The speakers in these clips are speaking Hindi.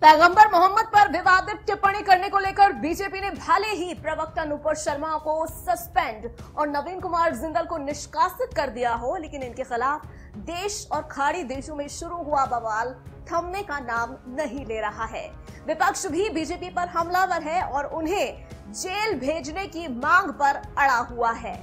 पैगंबर मोहम्मद पर विवादित टिप्पणी करने को लेकर बीजेपी ने भले ही प्रवक्ता नुपुर शर्मा को सस्पेंड और नवीन कुमार जिंदल को निष्कासित कर दिया हो, लेकिन इनके खिलाफ देश और खाड़ी देशों में शुरू हुआ बवाल थमने का नाम नहीं ले रहा है। विपक्ष भी बीजेपी पर हमलावर है और उन्हें जेल भेजने की मांग पर अड़ा हुआ है।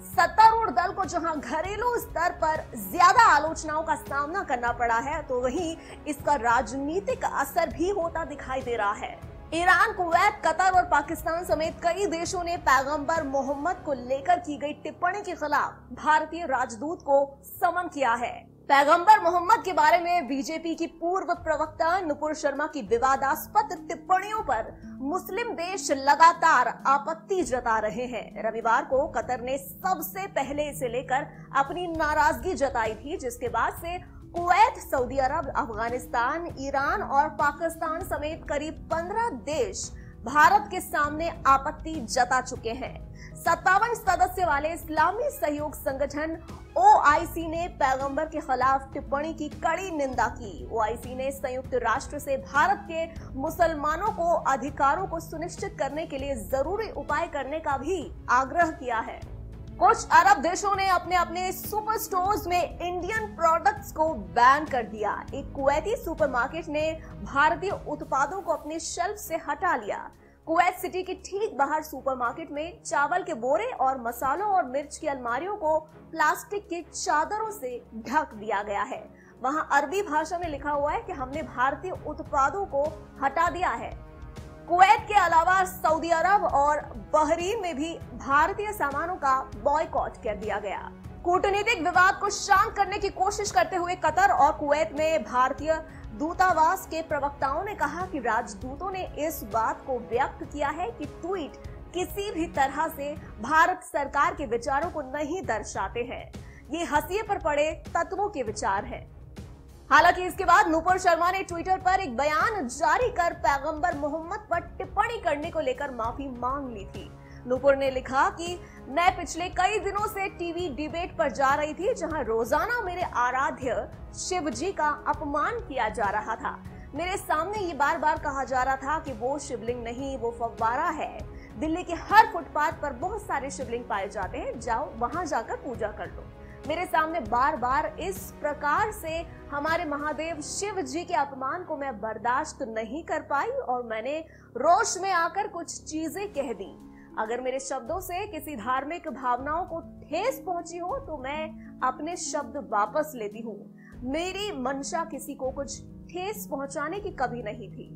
सत्तारूढ़ दल को जहां घरेलू स्तर पर ज्यादा आलोचनाओं का सामना करना पड़ा है, तो वहीं इसका राजनीतिक असर भी होता दिखाई दे रहा है। ईरान, कुवैत, कतर और पाकिस्तान समेत कई देशों ने पैगंबर मोहम्मद को लेकर की गई टिप्पणी के खिलाफ भारतीय राजदूत को समन किया है। पैगंबर मोहम्मद के बारे में बीजेपी की पूर्व प्रवक्ता नुपुर शर्मा की विवादास्पद टिप्पणियों पर मुस्लिम देश लगातार आपत्ति जता रहे हैं। रविवार को कतर ने सबसे पहले इसे लेकर अपनी नाराजगी जताई थी, जिसके बाद से कुवैत, सऊदी अरब, अफगानिस्तान, ईरान और पाकिस्तान समेत करीब 15 देश भारत के सामने आपत्ति जता चुके हैं। 57 सदस्य वाले इस्लामी सहयोग संगठन OIC ने पैगंबर के खिलाफ टिप्पणी की कड़ी निंदा की। OIC ने संयुक्त राष्ट्र से भारत के मुसलमानों को अधिकारों को सुनिश्चित करने के लिए जरूरी उपाय करने का भी आग्रह किया है। कुछ अरब देशों ने अपने अपने सुपर स्टोर्स में इंडियन प्रोडक्ट्स को बैन कर दिया। एक कुवैती सुपरमार्केट ने भारतीय उत्पादों को अपने शेल्फ से हटा लिया। कुवैत सिटी के ठीक बाहर सुपरमार्केट में चावल के बोरे और मसालों और मिर्च की अलमारियों को प्लास्टिक की चादरों से ढक दिया गया है। वहां अरबी भाषा में लिखा हुआ है कि हमने भारतीय उत्पादों को हटा दिया है। कुवैत के अलावा सऊदी अरब और बहरीन में भी भारतीय सामानों का बॉयकॉट कर दिया गया। कूटनीतिक विवाद को शांत करने की कोशिश करते हुए कतर और कुवैत में भारतीय दूतावास के प्रवक्ताओं ने कहा कि राजदूतों ने इस बात को व्यक्त किया है कि ट्वीट किसी भी तरह से भारत सरकार के विचारों को नहीं दर्शाते हैं। ये हंसिए पर पड़े तत्वों के विचार हैं। हालांकि इसके बाद नुपुर शर्मा ने ट्विटर पर एक बयान जारी कर पैगंबर मोहम्मद पर टिप्पणी करने को लेकर माफी मांग ली थी। नुपुर ने लिखा कि मैं पिछले कई दिनों से टीवी डिबेट पर जा रही थी, जहां रोजाना मेरे आराध्य शिव जी का अपमान किया जा रहा था। मेरे सामने ये बार बार कहा जा रहा था कि वो शिवलिंग नहीं, वो फव्वारा है। दिल्ली के हर फुटपाथ पर बहुत सारे शिवलिंग पाए जाते हैं, जाओ वहां जाकर पूजा कर लो। मेरे सामने बार बार इस प्रकार से हमारे महादेव शिव जी के अपमान को मैं बर्दाश्त नहीं कर पाई और मैंने रोष में आकर कुछ चीजें कह दी। अगर मेरे शब्दों से किसी धार्मिक भावनाओं को ठेस पहुंची हो तो मैं अपने शब्द वापस लेती हूँ। मेरी मंशा किसी को कुछ ठेस पहुंचाने की कभी नहीं थी।